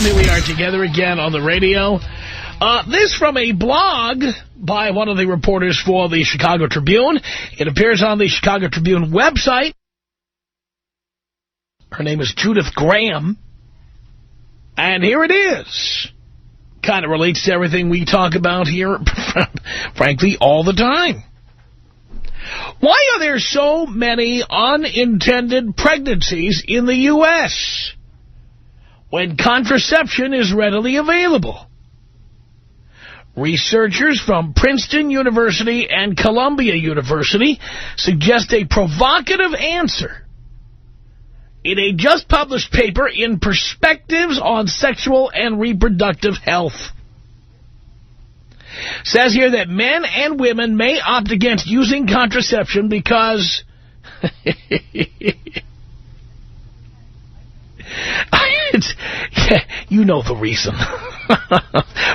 Here we are together again on the radio. This from a blog by one of the reporters for the Chicago Tribune. It appears on the Chicago Tribune website. Her name is Judith Graham. And here it is. Kind of relates to everything we talk about here, frankly, all the time. Why are there so many unintended pregnancies in the U.S. when contraception is readily available? Researchers from Princeton University and Columbia University suggest a provocative answer in a just-published paper in Perspectives on Sexual and Reproductive Health. Says here that men and women may opt against using contraception because you know the reason.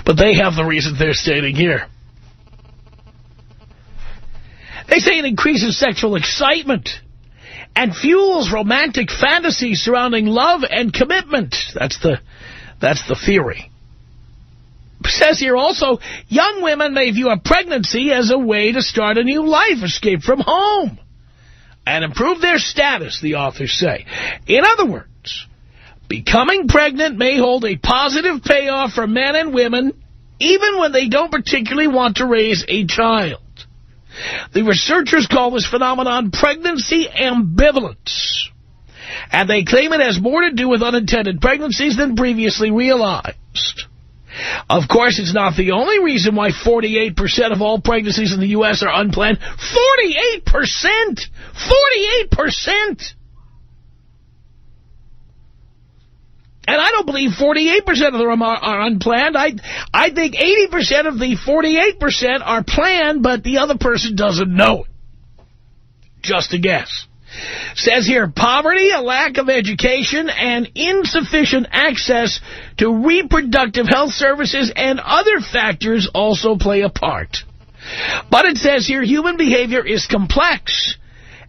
But they have the reasons they're stating here. They say it increases sexual excitement and fuels romantic fantasies surrounding love and commitment. That's the theory. It says here also, young women may view a pregnancy as a way to start a new life, escape from home, and improve their status, the authors say. In other words, becoming pregnant may hold a positive payoff for men and women, even when they don't particularly want to raise a child. The researchers call this phenomenon pregnancy ambivalence, and they claim it has more to do with unintended pregnancies than previously realized. Of course, it's not the only reason why 48% of all pregnancies in the U.S. are unplanned. 48%! 48%! And I don't believe 48% of them are unplanned. I think 80% of the 48% are planned, but the other person doesn't know it. Just a guess. Says here, poverty, a lack of education, and insufficient access to reproductive health services and other factors also play a part. But it says here, human behavior is complex,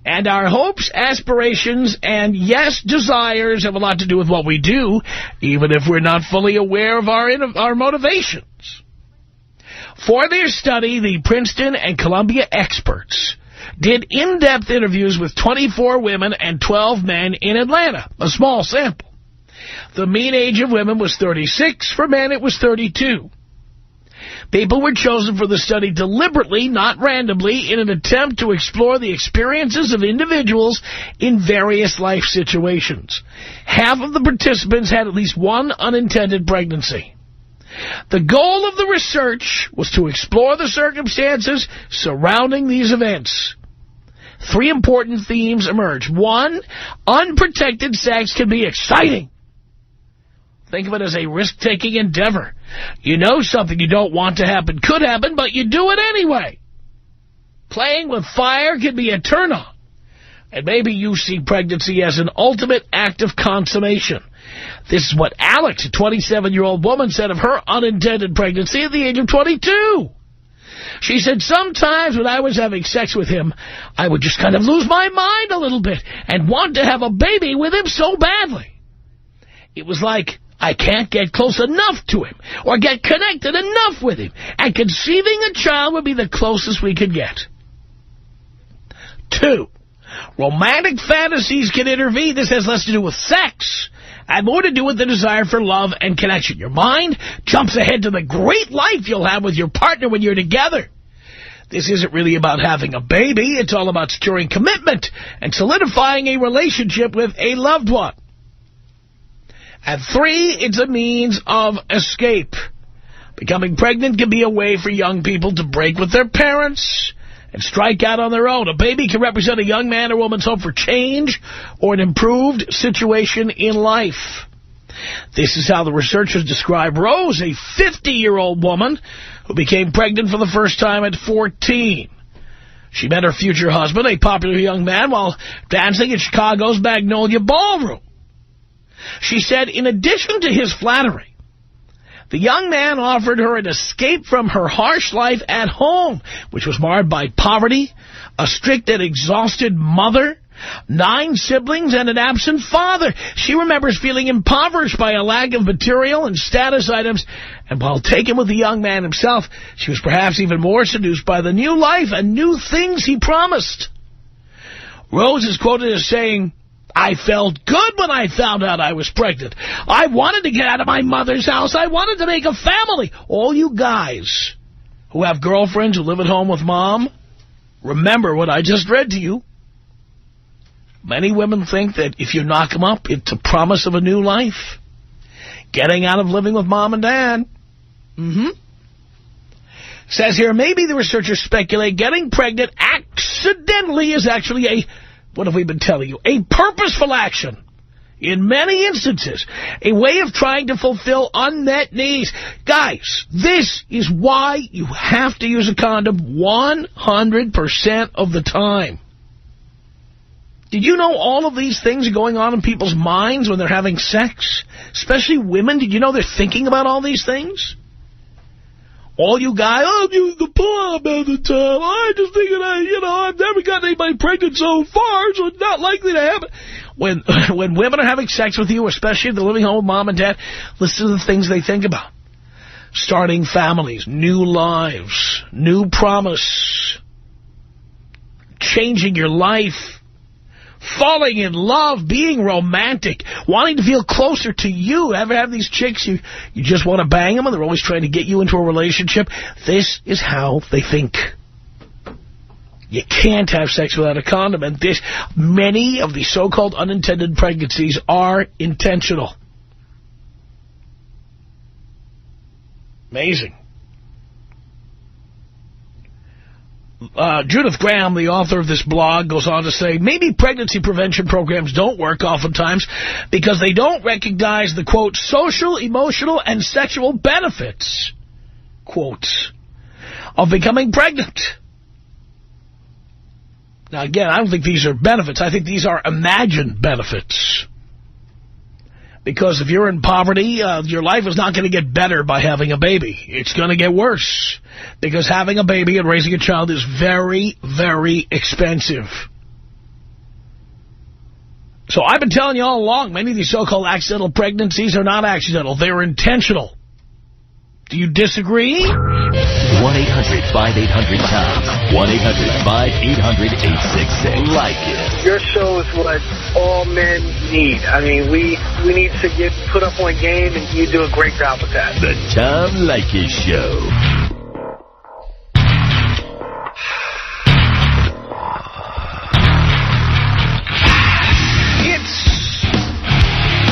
and our hopes, aspirations, and, yes, desires have a lot to do with what we do, even if we're not fully aware of our motivations. For their study, the Princeton and Columbia experts did in-depth interviews with 24 women and 12 men in Atlanta, a small sample. The mean age of women was 36. For men, it was 32. People were chosen for the study deliberately, not randomly, in an attempt to explore the experiences of individuals in various life situations. Half of the participants had at least one unintended pregnancy. The goal of the research was to explore the circumstances surrounding these events. 3 important themes emerge. 1, unprotected sex can be exciting. Think of it as a risk-taking endeavor. You know something you don't want to happen could happen, but you do it anyway. Playing with fire can be a turn-on. And maybe you see pregnancy as an ultimate act of consummation. This is what Alex, a 27-year-old woman, said of her unintended pregnancy at the age of 22. She said, sometimes when I was having sex with him, I would just kind of lose my mind a little bit and want to have a baby with him so badly. It was like I can't get close enough to him or get connected enough with him, and conceiving a child would be the closest we could get. 2, romantic fantasies can intervene. This has less to do with sex and more to do with the desire for love and connection. Your mind jumps ahead to the great life you'll have with your partner when you're together. This isn't really about having a baby. It's all about securing commitment and solidifying a relationship with a loved one. And 3, it's a means of escape. Becoming pregnant can be a way for young people to break with their parents and strike out on their own. A baby can represent a young man or woman's hope for change or an improved situation in life. This is how the researchers describe Rose, a 50-year-old woman who became pregnant for the first time at 14. She met her future husband, a popular young man, while dancing at Chicago's Magnolia Ballroom. She said, in addition to his flattery, the young man offered her an escape from her harsh life at home, which was marred by poverty, a strict and exhausted mother, 9 siblings and an absent father. She remembers feeling impoverished by a lack of material and status items. And while taken with the young man himself, she was perhaps even more seduced by the new life and new things he promised. Rose is quoted as saying, "I felt good when I found out I was pregnant. I wanted to get out of my mother's house. I wanted to make a family." All you guys who have girlfriends who live at home with mom, remember what I just read to you. Many women think that if you knock them up, it's a promise of a new life. Getting out of living with mom and dad. Says here, maybe the researchers speculate getting pregnant accidentally is actually a, what have we been telling you, a purposeful action. In many instances, a way of trying to fulfill unmet needs. Guys, this is why you have to use a condom 100% of the time. Did you know all of these things are going on in people's minds when they're having sex? Especially women. Did you know they're thinking about all these things? All you guys, I'm using the pull-up all the time. I just thinking, I've never gotten anybody pregnant so far, so it's not likely to happen. When women are having sex with you, especially if they're living home with mom and dad, listen to the things they think about. Starting families, new lives, new promise, changing your life, falling in love, being romantic, wanting to feel closer to you. Ever have these chicks, you just want to bang them and they're always trying to get you into a relationship? This is how they think. You can't have sex without a condom. And many of the so-called unintended pregnancies are intentional. Amazing. Judith Graham, the author of this blog, goes on to say, maybe pregnancy prevention programs don't work oftentimes because they don't recognize the, quote, social, emotional, and sexual benefits, quotes, of becoming pregnant. Now, again, I don't think these are benefits. I think these are imagined benefits. Because if you're in poverty, your life is not going to get better by having a baby. It's going to get worse. Because having a baby and raising a child is very, very expensive. So I've been telling you all along, many of these so-called accidental pregnancies are not accidental. They're intentional. Do you disagree? 1-800-5800-TOM. 1-800-5800-866. Like it. Your show is what all men need. I mean, we need to get put up on game, and you do a great job with that. The Tom Leykis Show. It's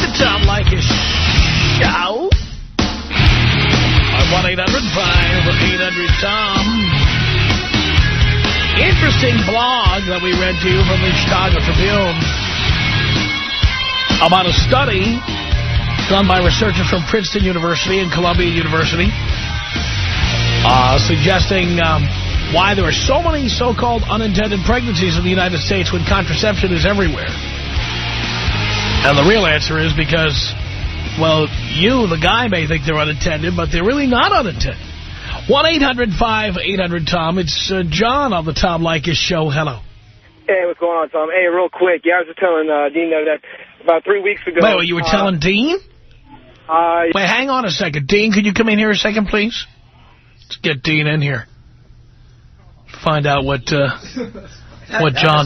the Tom Leykis Show. 1-800-5800-TOM. Interesting blog that we read to you from the Chicago Tribune about a study done by researchers from Princeton University and Columbia University suggesting why there are so many so-called unintended pregnancies in the United States when contraception is everywhere. And the real answer is because, well, you, the guy, may think they're unintended, but they're really not unintended. 1-800-5800-TOM. It's John on the Tom Leykis Show. Hello. Hey, what's going on, Tom? Hey, real quick. Yeah, I was just telling Dean that about 3 weeks ago. Wait, you were telling Dean? Wait, hang on a second. Dean, could you come in here a second, please? Let's get Dean in here. Find out what John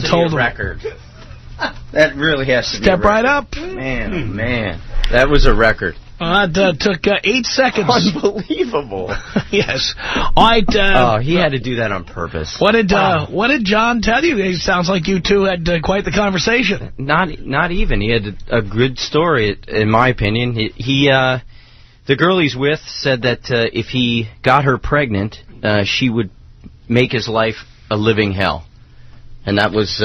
told him. Record. That really has to be Step right up. Man. That was a record. That took 8 seconds. Unbelievable. Yes. He had to do that on purpose. What did John tell you? It sounds like you two had quite the conversation. Not even. He had a good story, in my opinion. The girl he's with said that if he got her pregnant, she would make his life a living hell. And that was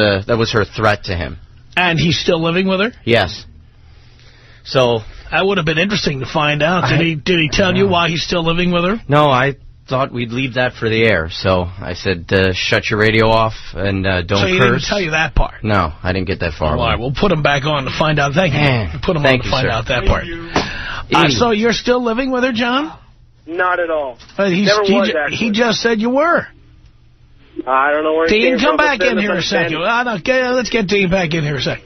her threat to him. And he's still living with her? Yes. So that would have been interesting to find out. Did he tell you why he's still living with her? No, I thought we'd leave that for the air. So I said, shut your radio off and don't curse. So he didn't tell you that part? No, I didn't get that far. All right, we'll put him back on to find out. Thank you. Put him on to find out that part. So you're still living with her, John? Not at all. He just said you were. I don't know where Dean, come back in here a second. Let's get Dean back in here a second.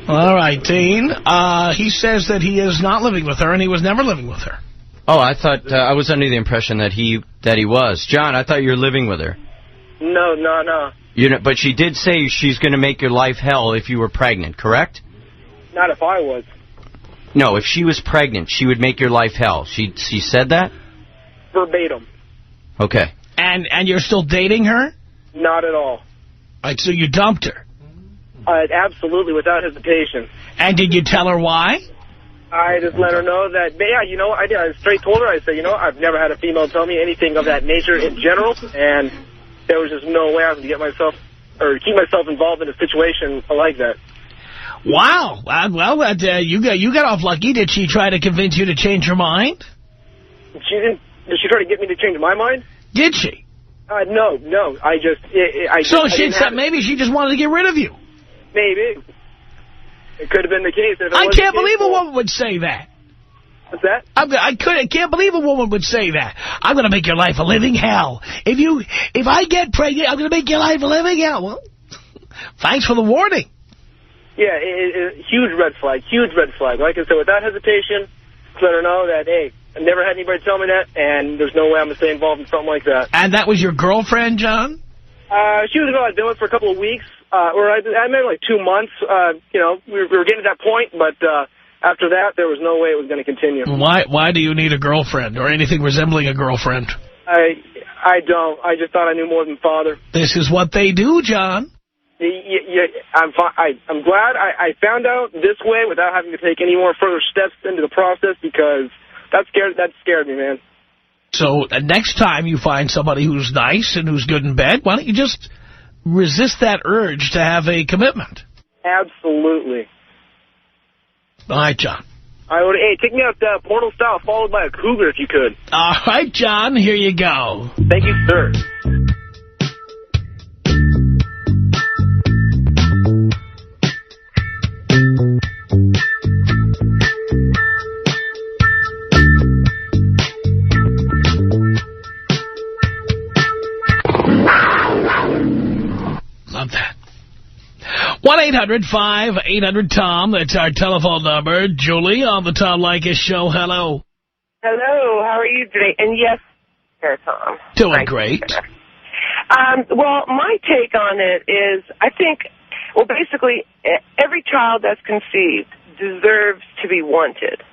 All right, Dean. He says that he is not living with her, and he was never living with her. Oh, I thought I was under the impression that he was. John, I thought you were living with her. No. You know, but she did say she's going to make your life hell if you were pregnant, correct? Not if I was. No, if she was pregnant, she would make your life hell. She said that? Verbatim. Okay. And you're still dating her? Not at all. All right, so you dumped her? Absolutely, without hesitation. And did you tell her why? I just let her know that, yeah, you know, I did. I straight told her, I said, you know, I've never had a female tell me anything of that nature in general, and there was just no way I was going to get myself, or keep myself involved in a situation like that. Wow. Well, you got off lucky. Did she try to convince you to change your mind? She didn't. Did she try to get me to change my mind? Did she? No. Maybe she just wanted to get rid of you. Maybe. It could have been the case. I can't believe a woman would say that. What's that? I can't believe a woman would say that. I'm going to make your life a living hell. If I get pregnant, I'm going to make your life a living hell. Well, thanks for the warning. Yeah, huge red flag, huge red flag. Like I said, without hesitation, let her know that, hey, I've never had anybody tell me that, and there's no way I'm going to stay involved in something like that. And that was your girlfriend, John? She was a girl I'd been with for a couple of weeks. Or I met her like 2 months. You know, we were getting to that point, but after that, there was no way it was going to continue. Why do you need a girlfriend or anything resembling a girlfriend? I don't. I just thought I knew more than father. This is what they do, John. I'm glad I found out this way without having to take any more further steps into the process, because that scared me, man. So next time you find somebody who's nice and who's good in bed, why don't you just resist that urge to have a commitment? Absolutely. All right, John. Hey, take me out porno style, followed by a cougar if you could. All right, John, here you go. Thank you, sir. Love that. 1-800-5800-TOM. That's our telephone number. Julie on the Tom Leykis Show. Hello. Hello. How are you today? And yes, sir, Tom. Doing great. Well, my take on it is, I think, well, basically, every child that's conceived deserves to be wanted.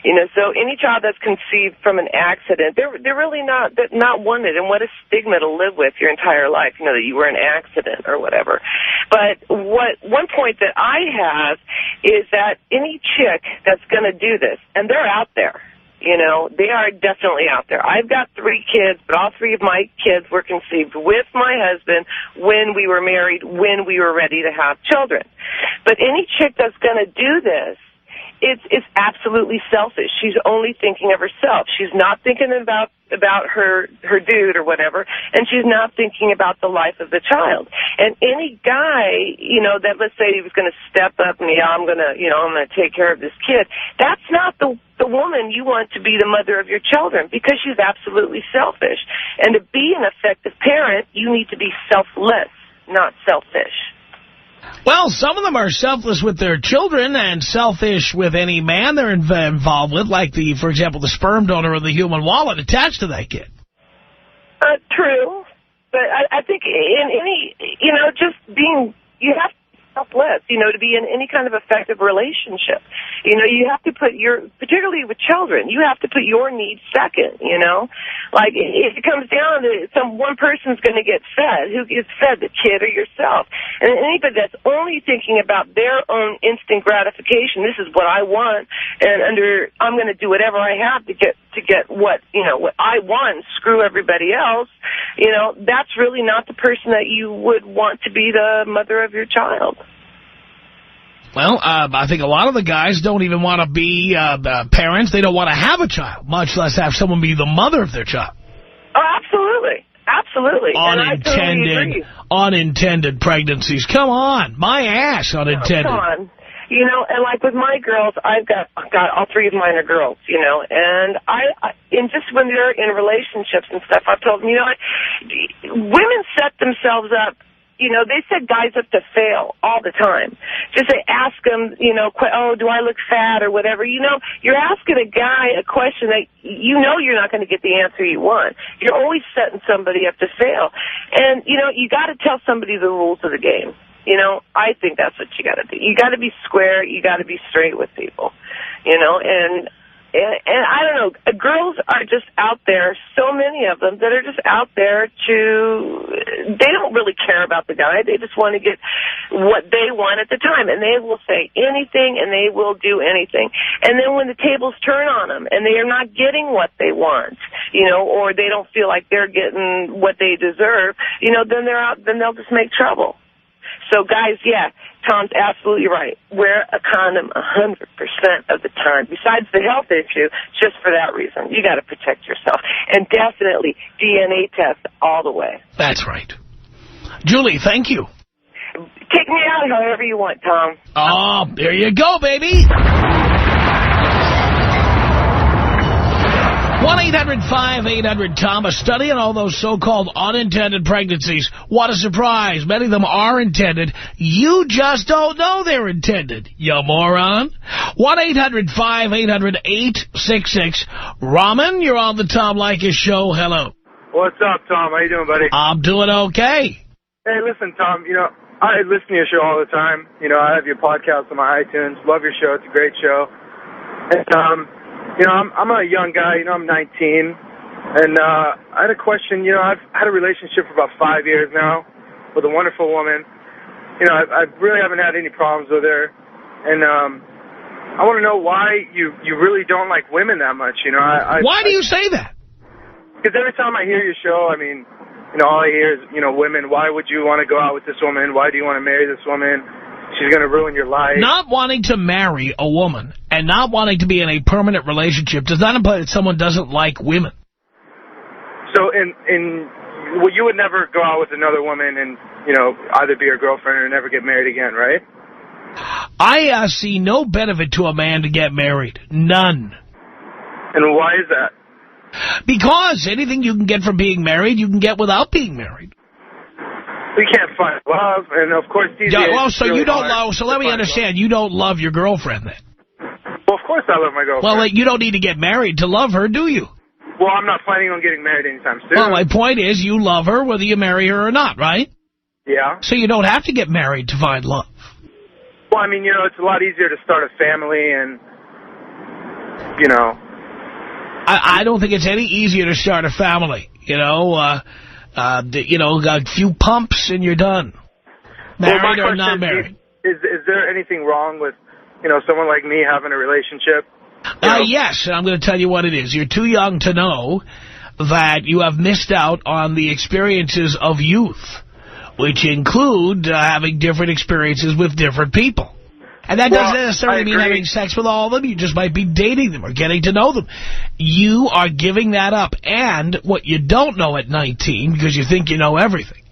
You know, so any child that's conceived from an accident, they're really not wanted. And what a stigma to live with your entire life, you know, that you were an accident or whatever. But one point that I have is that any chick that's going to do this, and they're out there, you know, they are definitely out there. I've got 3 kids, but all 3 of my kids were conceived with my husband when we were married, when we were ready to have children. But any chick that's going to do this, it's absolutely selfish. She's only thinking of herself. She's not thinking about her dude or whatever, and she's not thinking about the life of the child. And any guy, you know, that let's say he was going to step up and I'm going to take care of this kid. That's not the woman you want to be the mother of your children, because she's absolutely selfish. And to be an effective parent, you need to be selfless, not selfish. Well, some of them are selfless with their children and selfish with any man they're involved with, like, for example, the sperm donor or the human wallet attached to that kid. True. But I think in any, you know, you have to be selfless, you know, to be in any kind of effective relationship. You know, you have to put particularly with children, you have to put your needs second, you know. Like, if it comes down to one person's going to get fed, who gets fed, the kid or yourself? And anybody that's only thinking about their own instant gratification, this is what I want, and I'm going to do whatever I have to get what I want, screw everybody else, you know, that's really not the person that you would want to be the mother of your child. Well, I think a lot of the guys don't even want to be parents. They don't want to have a child, much less have someone be the mother of their child. Oh, absolutely. Absolutely. Unintended pregnancies. Come on. My ass, unintended. Oh, come on. You know, and like with my girls, I've got all three of mine are girls, you know, and and just when they're in relationships and stuff, I've told them, you know what, women set themselves up. You know, they set guys up to fail all the time. Just to ask them, you know, oh, do I look fat or whatever. You know, you're asking a guy a question that you know you're not going to get the answer you want. You're always setting somebody up to fail. And, you know, you got to tell somebody the rules of the game. You know, I think that's what you got to do. You got to be square. You got to be straight with people. You know, and I don't know, girls are just out there, so many of them, that are just out there they don't really care about the guy. They just want to get what they want at the time. And they will say anything and they will do anything. And then when the tables turn on them and they are not getting what they want, you know, or they don't feel like they're getting what they deserve, you know, then they'll just make trouble. So, guys, yeah, Tom's absolutely right. Wear a condom 100% of the time. Besides the health issue, just for that reason. You got to protect yourself. And definitely DNA test all the way. That's right. Julie, thank you. Take me out however you want, Tom. Oh, there you go, baby. 1-800-5800-TOM. A study on all those so-called unintended pregnancies. What a surprise. Many of them are intended. You just don't know they're intended, you moron. 1-800-5800-866. Raman, you're on the Tom Leykis Show. Hello. What's up, Tom? How you doing, buddy? I'm doing okay. Hey, listen, Tom, you know, I listen to your show all the time. You know, I have your podcast on my iTunes. Love your show. It's a great show. And, you know, I'm a young guy. You know, I'm 19. And I had a question. You know, I've had a relationship for about 5 years now with a wonderful woman. You know, I really haven't had any problems with her. And I want to know why you really don't like women that much. You know, why do you say that? Because every time I hear your show, I mean, you know, all I hear is, you know, women. Why would you want to go out with this woman? Why do you want to marry this woman? She's going to ruin your life. Not wanting to marry a woman and not wanting to be in a permanent relationship does not imply that someone doesn't like women. So, well, you would never go out with another woman and, you know, either be her girlfriend or never get married again, right? I see no benefit to a man to get married. None. And why is that? Because anything you can get from being married, you can get without being married. We can't find love, and of course, these days, well, so really you don't love. So let me understand. Love. You don't love your girlfriend, then? Well, of course, I love my girlfriend. Well, you don't need to get married to love her, do you? Well, I'm not planning on getting married anytime soon. Well, my point is, you love her whether you marry her or not, right? Yeah. So you don't have to get married to find love. Well, I mean, you know, it's a lot easier to start a family, and you know. I don't think it's any easier to start a family. You know. You know, a few pumps and you're done. Married or not married. Is there anything wrong with, you know, someone like me having a relationship? Yes, and I'm going to tell you what it is. You're too young to know that you have missed out on the experiences of youth, which include having different experiences with different people. And that doesn't necessarily mean having sex with all of them. You just might be dating them or getting to know them. You are giving that up. And what you don't know at 19, because you think you know everything,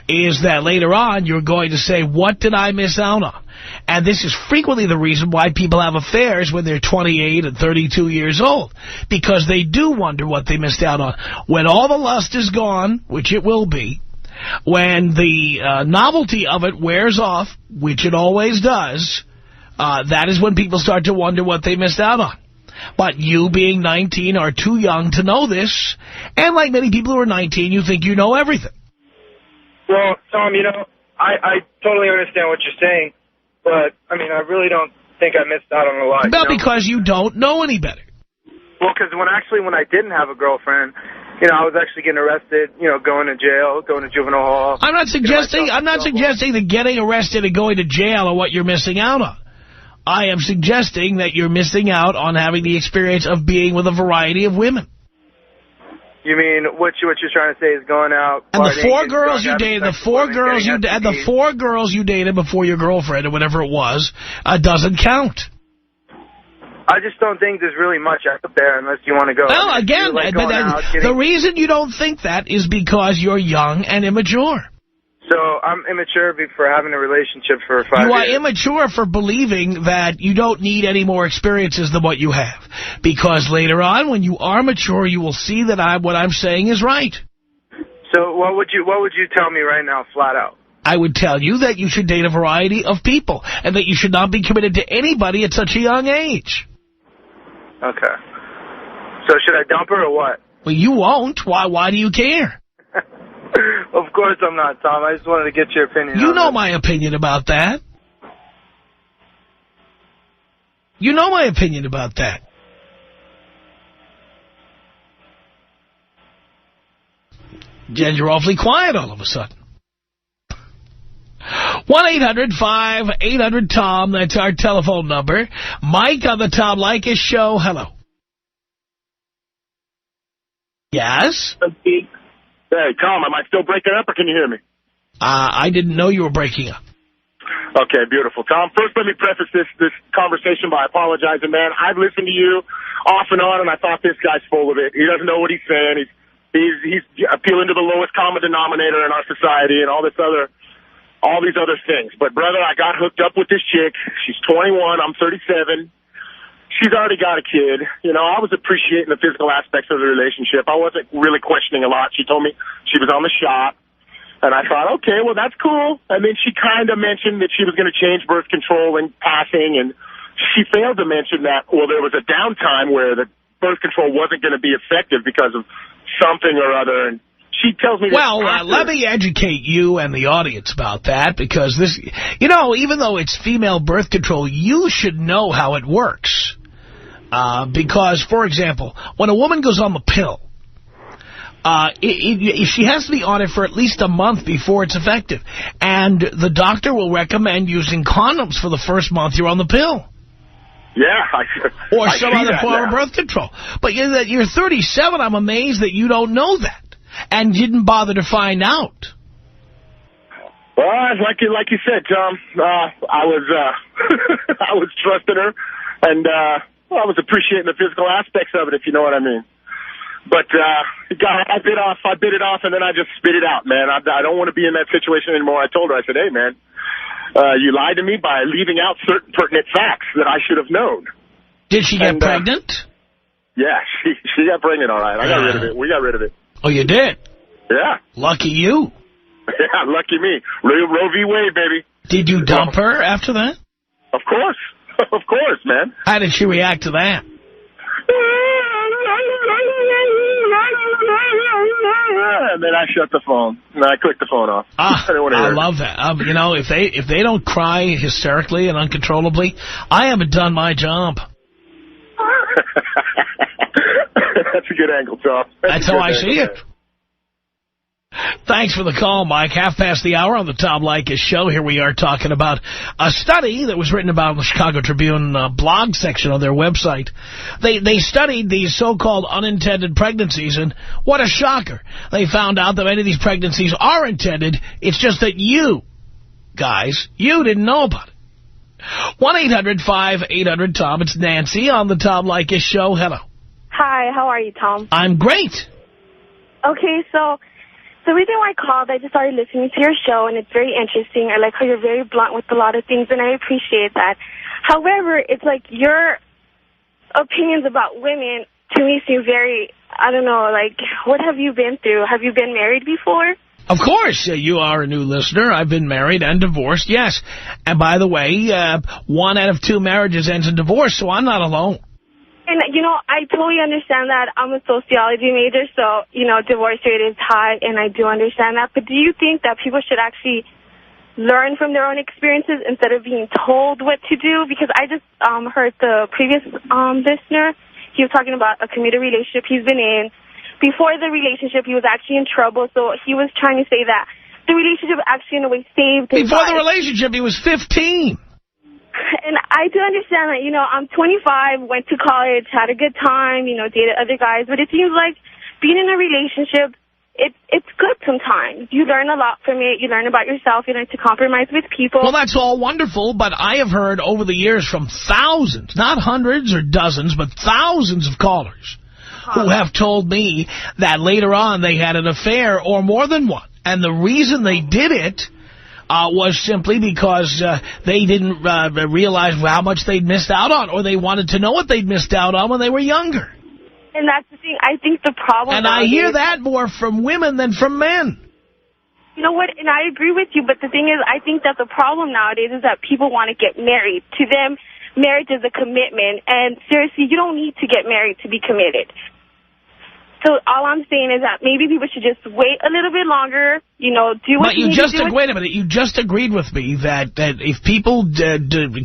is that later on you're going to say, what did I miss out on? And this is frequently the reason why people have affairs when they're 28 and 32 years old, because they do wonder what they missed out on. When all the lust is gone, which it will be, when the novelty of it wears off, which it always does, that is when people start to wonder what they missed out on. But you, being 19, are too young to know this. And like many people who are 19, you think you know everything. Well, Tom, you know, I totally understand what you're saying. But, I mean, I really don't think I missed out on a lot. Well, because you don't know any better. Well, because when I didn't have a girlfriend, you know, I was actually getting arrested, you know, going to jail, going to juvenile hall. I'm not suggesting that getting arrested and going to jail are what you're missing out on. I am suggesting that you're missing out on having the experience of being with a variety of women. You mean what you're trying to say is going out and the four girls you dated, the four girls you dated before your girlfriend or whatever it was, doesn't count. I just don't think there's really much out there unless you want to go. Well, again, the reason you don't think that is because you're young and immature. So I'm immature for having a relationship for 5 years. You are immature for believing that you don't need any more experiences than what you have. Because later on, when you are mature, you will see that what I'm saying is right. So what would you tell me right now, flat out? I would tell you that you should date a variety of people and that you should not be committed to anybody at such a young age. Okay. So should I dump her or what? Well, you won't. Why do you care? Of course I'm not, Tom. I just wanted to get your opinion. You know my opinion about that. You know my opinion about that. Jen, you're awfully quiet all of a sudden. 1-800-5800-TOM. That's our telephone number. Mike on the Tom Leykis Show. Hello. Yes? Hey, Tom, am I still breaking up or can you hear me? I didn't know you were breaking up. Okay, beautiful. Tom, first let me preface this conversation by apologizing, man. I've listened to you off and on, and I thought this guy's full of it. He doesn't know what he's saying. He's appealing to the lowest common denominator in our society and all these other things. But, brother, I got hooked up with this chick. She's 21. I'm 37. She's already got a kid. You know, I was appreciating the physical aspects of the relationship. I wasn't really questioning a lot. She told me she was on the shop. And I thought, okay, well, that's cool. And then she kind of mentioned that she was going to change birth control in passing. And she failed to mention that, well, there was a downtime where the birth control wasn't going to be effective because of something or other. And she tells me... Well, let me educate you and the audience about that, because this, you know, even though it's female birth control, you should know how it works. Because, for example, when a woman goes on the pill, she has to be on it for at least a month before it's effective. And the doctor will recommend using condoms for the first month you're on the pill. Yeah. Or some other form of birth control. But you're 37. I'm amazed that you don't know that and didn't bother to find out. Well, like you said, Tom, I was trusting her, and I was appreciating the physical aspects of it, if you know what I mean. But I bit it off, and then I just spit it out, man. I don't want to be in that situation anymore. I told her, I said, hey, man, you lied to me by leaving out certain pertinent facts that I should have known. Did she get pregnant? Yeah, she got pregnant, all right. I got rid of it. We got rid of it. Oh, you did? Yeah. Lucky you. Yeah, lucky me. Roe v. Wade, baby. Did you dump her after that? Of course. Of course, man. How did she react to that? And then I shut the phone. And I clicked the phone off. I love that. You know, if they don't cry hysterically and uncontrollably, I haven't done my job. That's a good angle, Tom. That's how I see it. Thanks for the call, Mike. 1:30 on the Tom Leykis Show. Here we are talking about a study that was written about in the Chicago Tribune blog section on their website. They studied these so-called unintended pregnancies, and what a shocker. They found out that many of these pregnancies are intended. It's just that you, guys, you didn't know about it. 1-800-5800-TOM. It's Nancy on the Tom Leykis Show. Hello. Hi, how are you, Tom? I'm great. Okay, so the reason why I called, I just started listening to your show, and it's very interesting. I like how you're very blunt with a lot of things, and I appreciate that. However, it's like your opinions about women, to me, seem very, I don't know, like, what have you been through? Have you been married before? Of course. You are a new listener. I've been married and divorced, yes. And by the way, 1 out of 2 marriages ends in divorce, so I'm not alone. And, you know, I totally understand that. I'm a sociology major, so, you know, divorce rate is high, and I do understand that. But do you think that people should actually learn from their own experiences instead of being told what to do? Because I just heard the previous listener. He was talking about a committed relationship he's been in. Before the relationship, he was actually in trouble, so he was trying to say that the relationship actually, in a way, saved his Before life. the relationship, he was 15. And I do understand that, you know, I'm 25, went to college, had a good time, you know, dated other guys. But it seems like being in a relationship, it's good sometimes. You learn a lot from it. You learn about yourself. You learn to compromise with people. Well, that's all wonderful, but I have heard over the years from thousands, not hundreds or dozens, but thousands of callers who have told me that later on they had an affair or more than one. And the reason they did it was simply because they didn't realize how much they'd missed out on, or they wanted to know what they'd missed out on when they were younger. And that's the thing. I think the problem... And I hear that more from women than from men. You know what? And I agree with you, but the thing is, I think that the problem nowadays is that people want to get married. To them, marriage is a commitment, and seriously, you don't need to get married to be committed. So all I'm saying is that maybe people should just wait a little bit longer, you know, do what you need to do. Wait a minute, you just agreed with me that if people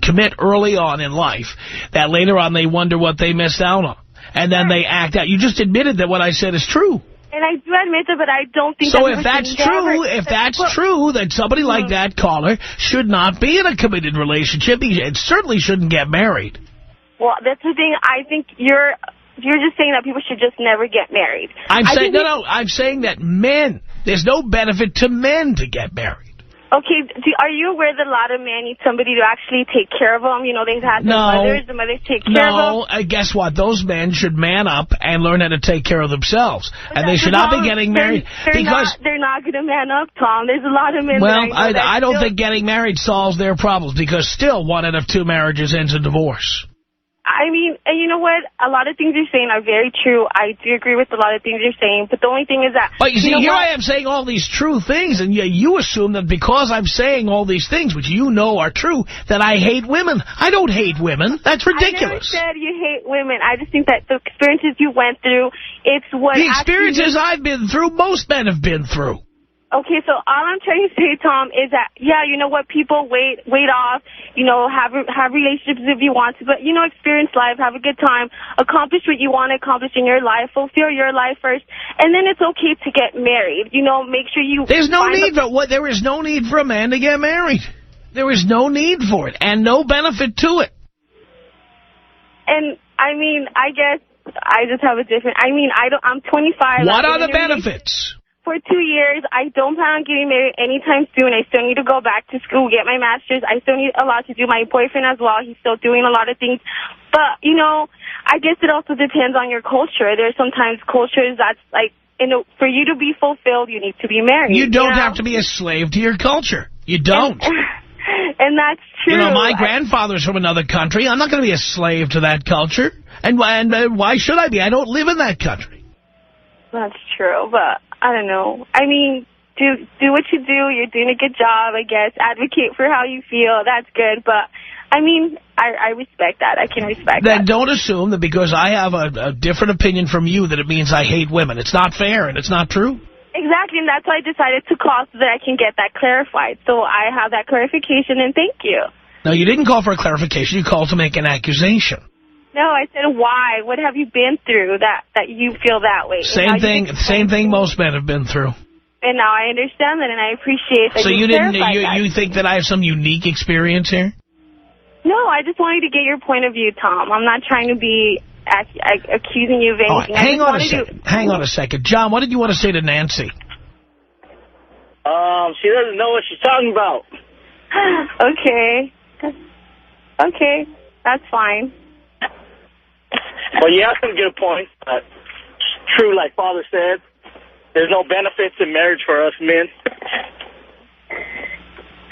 commit early on in life, that later on they wonder what they missed out on, and then they act out. You just admitted that what I said is true. And I do admit that, but I don't think so. If that's true, then somebody like that caller should not be in a committed relationship. It certainly shouldn't get married. Well, that's the thing. I think you're just saying that people should just never get married. I'm saying that men. There's no benefit to men to get married. Okay, are you aware that a lot of men need somebody to actually take care of them? You know, they've had the mothers take care of them. Guess what? Those men should man up and learn how to take care of themselves. And they should not be getting married because... They're not going to man up, Tom. There's a lot of men I don't think getting married solves their problems, because still 1 out of 2 marriages ends in divorce. I mean, and you know what? A lot of things you're saying are very true. I do agree with a lot of things you're saying, but the only thing is that... But you see, here I am saying all these true things, and you assume that because I'm saying all these things, which you know are true, that I hate women. I don't hate women. That's ridiculous. I never said you hate women. I just think that the experiences you went through, it's what... The experiences I've been through, most men have been through. Okay, so all I'm trying to say, Tom, is that, yeah, you know what, people wait off, you know, have relationships if you want to, but, you know, experience life, have a good time, accomplish what you want to accomplish in your life, fulfill your life first, and then it's okay to get married. You know, make sure you... There is no need for a man to get married. There is no need for it, and no benefit to it. And, I mean, I guess I just have a different... I mean, I'm 25. What are the benefits? For 2 years, I don't plan on getting married anytime soon. I still need to go back to school, get my master's. I still need a lot to do. My boyfriend as well, he's still doing a lot of things. But, you know, I guess it also depends on your culture. There's sometimes cultures that's like, you know, for you to be fulfilled, you need to be married. You don't have to be a slave to your culture. You don't. And that's true. You know, my grandfather's from another country. I'm not going to be a slave to that culture. And why should I be? I don't live in that country. That's true, but... I don't know. I mean, do what you do. You're doing a good job, I guess. Advocate for how you feel. That's good. But, I mean, I respect that. I can respect that. Then don't assume that because I have a different opinion from you that it means I hate women. It's not fair and it's not true. Exactly, and that's why I decided to call so that I can get that clarified. So I have that clarification, and thank you. No, you didn't call for a clarification. You called to make an accusation. No, I said why. What have you been through that you feel that way? Same thing most men have been through. And now I understand that, and I appreciate that. So you think that I have some unique experience here? No, I just wanted to get your point of view, Tom. I'm not trying to be accusing you of anything. Hang on a second. John, what did you want to say to Nancy? She doesn't know what she's talking about. Okay, that's fine. Well, you have some good points. True, like Father said, there's no benefits in marriage for us men.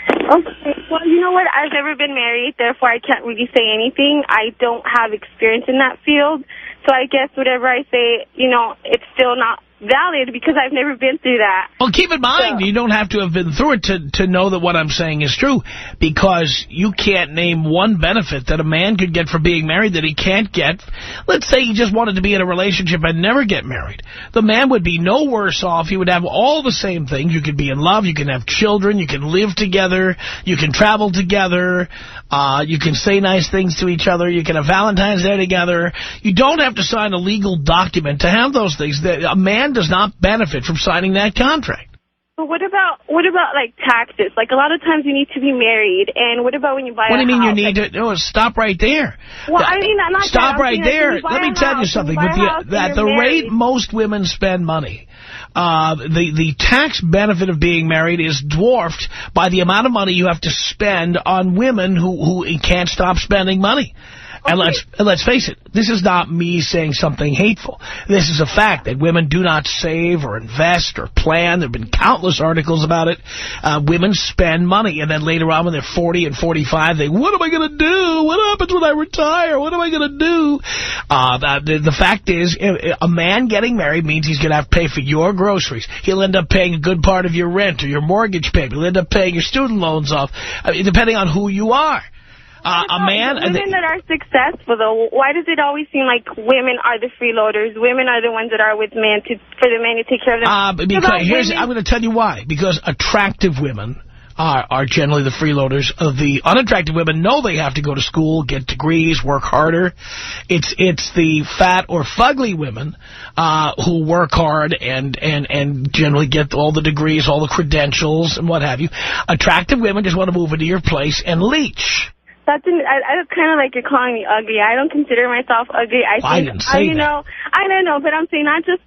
Okay, well, you know what? I've never been married, therefore I can't really say anything. I don't have experience in that field, so I guess whatever I say, you know, it's still not valid because I've never been through that. Well, keep in mind, you don't have to have been through it to know that what I'm saying is true, because you can't name one benefit that a man could get for being married that he can't get. Let's say he just wanted to be in a relationship and never get married. The man would be no worse off. He would have all the same things. You could be in love. You can have children. You can live together. You can travel together. You can say nice things to each other. You can have Valentine's Day together. You don't have to sign a legal document to have those things. A man does not benefit from signing that contract. But what about like taxes? Like a lot of times you need to be married, and what about when you buy a house? What do you mean you need to? No, stop right there. Well, I mean, I'm not stop right there. Let me tell you something. At the rate most women spend money, the tax benefit of being married is dwarfed by the amount of money you have to spend on women who can't stop spending money. And let's face it, this is not me saying something hateful. This is a fact that women do not save or invest or plan. There have been countless articles about it. Women spend money, and then later on when they're 40 and 45, they, what am I going to do? What happens when I retire? What am I going to do? The fact is, a man getting married means he's going to have to pay for your groceries. He'll end up paying a good part of your rent or your mortgage payment. He'll end up paying your student loans off, depending on who you are. Women that are successful, though, why does it always seem like women are the freeloaders? Women are the ones that are with men for the men to take care of them. Because I'm going to tell you why. Because attractive women are generally the freeloaders. The unattractive women know they have to go to school, get degrees, work harder. It's the fat or fugly women who work hard and generally get all the degrees, all the credentials, and what have you. Attractive women just want to move into your place and leech. I kind of like you're calling me ugly. I don't consider myself ugly. I didn't say that. I don't know, but I'm saying not just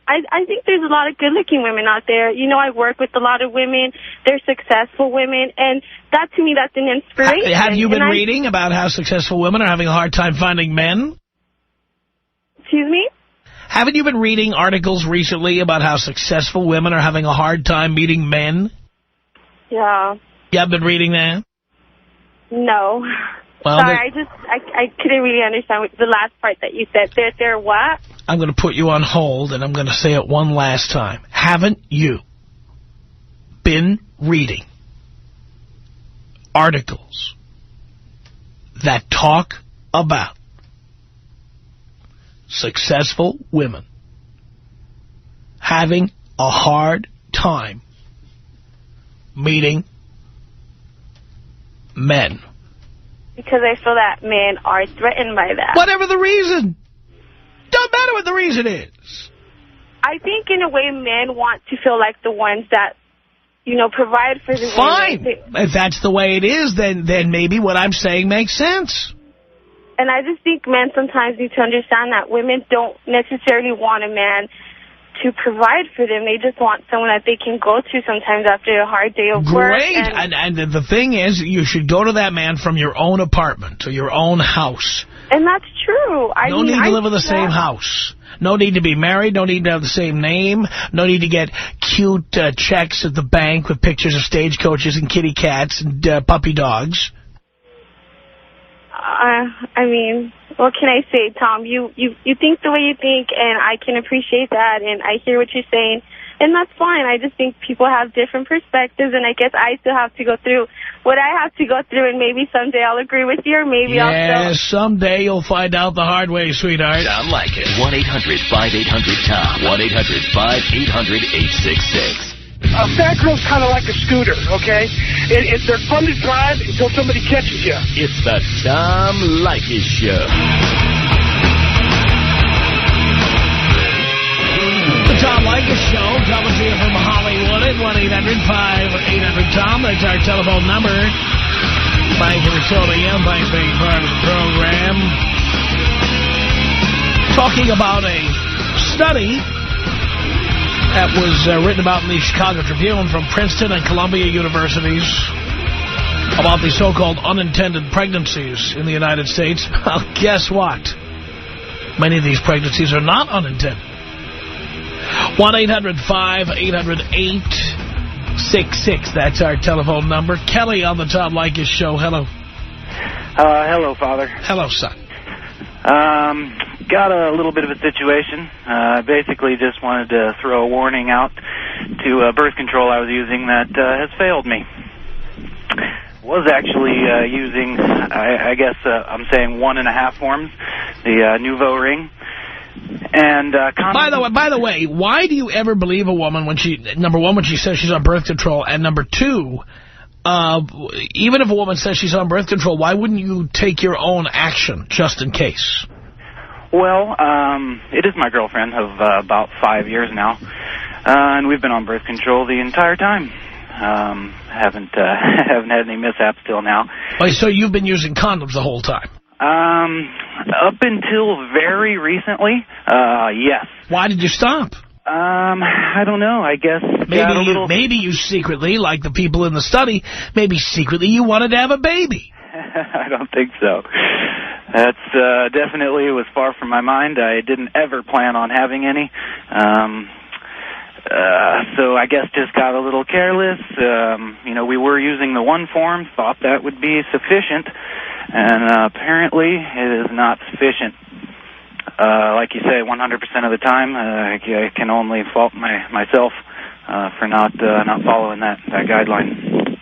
I think there's a lot of good-looking women out there. You know, I work with a lot of women. They're successful women, and that, to me, that's an inspiration. Have you been reading about how successful women are having a hard time finding men? Excuse me? Haven't you been reading articles recently about how successful women are having a hard time meeting men? Yeah. You haven't been reading that? No. Well, sorry, I couldn't really understand the last part that you said. They're what? I'm going to put you on hold, and I'm going to say it one last time. Haven't you been reading articles that talk about successful women having a hard time meeting men? Because I feel that men are threatened by that. Whatever the reason. Don't matter what the reason is. I think in a way men want to feel like the ones that, you know, provide for the Fine. women. If that's the way it is, then maybe what I'm saying makes sense. And I just think men sometimes need to understand that women don't necessarily want a man to provide for them. They just want someone that they can go to sometimes after a hard day of work. Great. And the thing is, you should go to that man from your own apartment or your own house. And that's true. No need to live in the same house. No need to be married. No need to have the same name. No need to get cute checks at the bank with pictures of stagecoaches and kitty cats and puppy dogs. I mean, what can I say, Tom? You think the way you think, and I can appreciate that, and I hear what you're saying, and that's fine. I just think people have different perspectives, and I guess I still have to go through what I have to go through, and maybe someday I'll agree with you, or maybe I'll still... Yes, someday you'll find out the hard way, sweetheart. Tom Leykis. 1-800-5800-TOM. 1-800-5800-866. A fat girl's kind of like a scooter, okay? They're fun to drive until somebody catches you. It's the Tom Leykis Show. The Tom Leykis Show, coming to you from Hollywood at 1-800-5800-TOM. That's our telephone number. Thanks for tuning in. Thanks for being part of the program. Talking about a study that was written about in the Chicago Tribune from Princeton and Columbia universities about the so-called unintended pregnancies in the United States. Well, guess what? Many of these pregnancies are not unintended. 1-800-5800-866. That's our telephone number. Kelly on the Tom Leykis Show. Hello. Hello, Father. Hello, son. Got a little bit of a situation. Basically just wanted to throw a warning out to birth control I was using that has failed me. Was actually using, I guess I'm saying 1.5 forms, the Nouveau ring. And by the way, why do you ever believe a woman when she, number one, when she says she's on birth control, and number two, even if a woman says she's on birth control, why wouldn't you take your own action just in case? Well, it is my girlfriend of about 5 years now, and we've been on birth control the entire time. Haven't had any mishaps till now. Oh, so you've been using condoms the whole time? Up until very recently, yes. Why did you stop? I don't know. I guess maybe you secretly, like the people in the study, maybe secretly you wanted to have a baby. I don't think so. That's definitely was far from my mind. I didn't ever plan on having any. So I guess just got a little careless. We were using the one form, thought that would be sufficient, and apparently it is not sufficient. Like you say, 100% of the time, I can only fault myself for not following that guideline.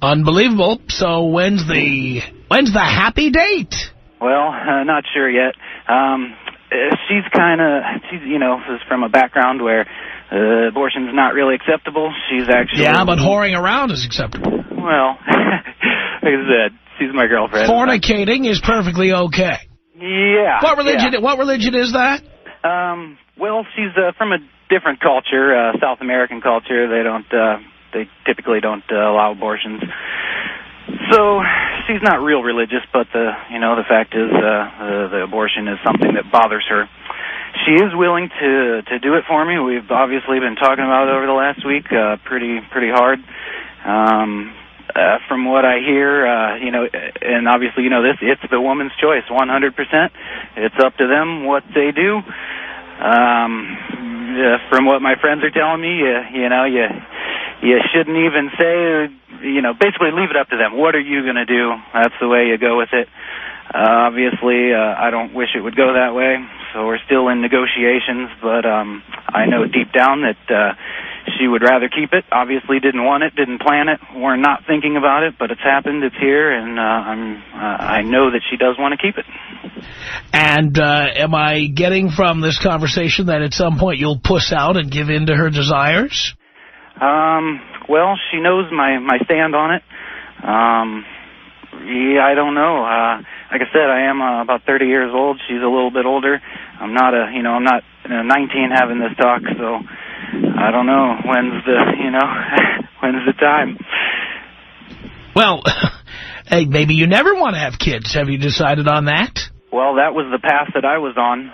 Unbelievable. So when's the happy date? Well, not sure yet. She's is from a background where abortion's not really acceptable. She's actually... Yeah, but whoring around is acceptable. Well, like I said, she's my girlfriend. Fornicating is perfectly okay. Yeah. What religion is that? Well, she's from a different culture, South American culture. They typically don't allow abortions. So she's not real religious, but the fact is the abortion is something that bothers her. She is willing to do it for me. We've obviously been talking about it over the last week, pretty hard. From what I hear, and obviously this, it's the woman's choice, 100%. It's up to them what they do. From what my friends are telling me, you shouldn't even say, basically leave it up to them. What are you going to do? That's the way you go with it. Obviously, I don't wish it would go that way, so we're still in negotiations, but I know deep down that she would rather keep it. Obviously didn't want it, didn't plan it. We're not thinking about it, but it's happened, it's here, and I know that she does want to keep it. And am I getting from this conversation that at some point you'll puss out and give in to her desires? Well, she knows my stand on it. Yeah, I don't know. Like I said, I am about 30 years old. She's a little bit older. I'm not 19 having this talk, so I don't know when's the time. Well, hey, maybe you never want to have kids. Have you decided on that? Well, that was the path that I was on.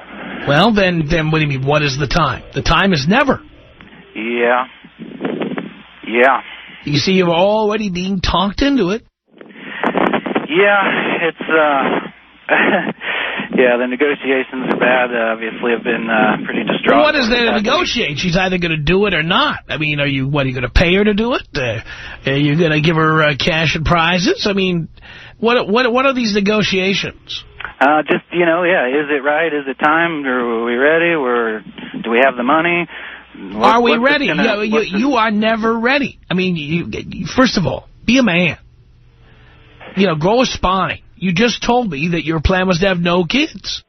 Well, then what do you mean? What is the time? The time is never. Yeah. You see, you're already being talked into it. Yeah, it's, yeah, the negotiations are bad. Obviously, have been pretty distraught. Well, what is there to negotiate? She's either going to do it or not. I mean, are you going to pay her to do it? Are you going to give her cash and prizes? I mean, what are these negotiations? Just, is it right? Is it time? Are we ready? Do we have the money? Are we ready? You are never ready. I mean, you first of all, be a man. Grow a spine. You just told me that your plan was to have no kids.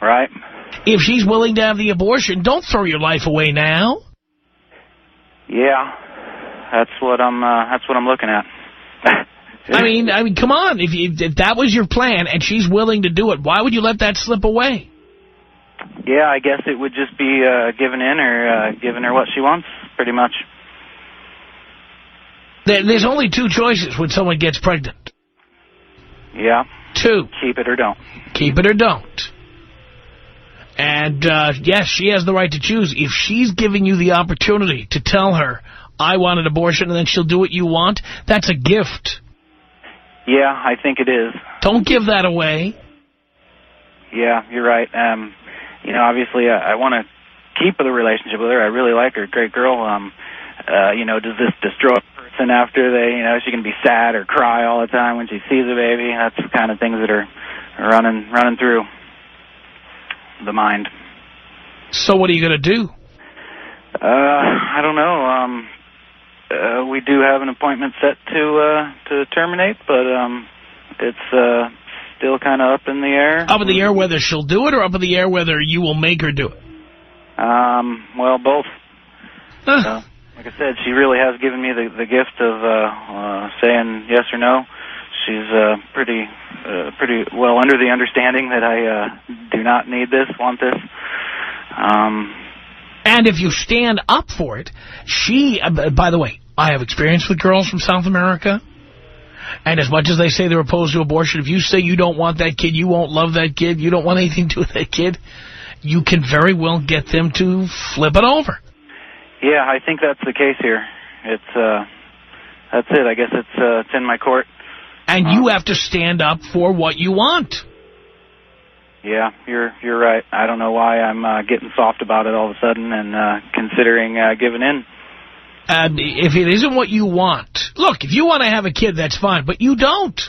Right. If she's willing to have the abortion, don't throw your life away now. Yeah, that's what I'm looking at. I mean, come on. If that was your plan and she's willing to do it, why would you let that slip away? Yeah, I guess it would just be giving in or giving her what she wants, pretty much. There's only two choices when someone gets pregnant. Yeah. Two. Keep it or don't. Keep it or don't. And, yes, she has the right to choose. If she's giving you the opportunity to tell her, I want an abortion, and then she'll do what you want, that's a gift. Yeah, I think it is. Don't give that away. Yeah, you're right. Obviously, I want to keep the relationship with her. I really like her. Great girl. Does this destroy a person after is she going to be sad or cry all the time when she sees a baby? That's the kind of things that are running through the mind. So what are you going to do? I don't know. We do have an appointment set to terminate, but it's still kind of up in the air. Up in the air whether she'll do it or up in the air whether you will make her do it? Well, both. Like I said, she really has given me the gift of saying yes or no. She's pretty well under the understanding that I do not need this, want this. And if you stand up for it, by the way, I have experience with girls from South America. And as much as they say they're opposed to abortion, if you say you don't want that kid, you won't love that kid, you don't want anything to do with that kid, you can very well get them to flip it over. Yeah, I think that's the case here. That's it. I guess it's in my court. And you have to stand up for what you want. Yeah, you're right. I don't know why I'm getting soft about it all of a sudden and considering giving in. If it isn't what you want, look, if you want to have a kid, that's fine, but you don't.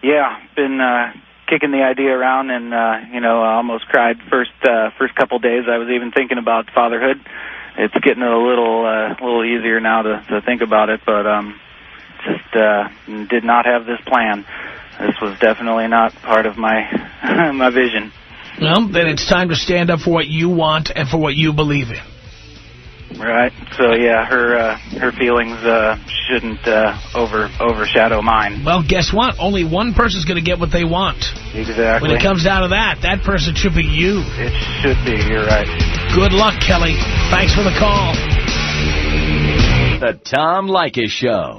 Yeah, been kicking the idea around, and I almost cried first couple days. I was even thinking about fatherhood. It's getting a little easier now to think about it, but just did not have this plan. This was definitely not part of my my vision. Well, then it's time to stand up for what you want and for what you believe in. Right. So yeah, her feelings shouldn't overshadow mine. Well, guess what? Only one person's going to get what they want. Exactly. When it comes down to that person should be you. It should be. You're right. Good luck, Kelly. Thanks for the call. The Tom Leykis Show.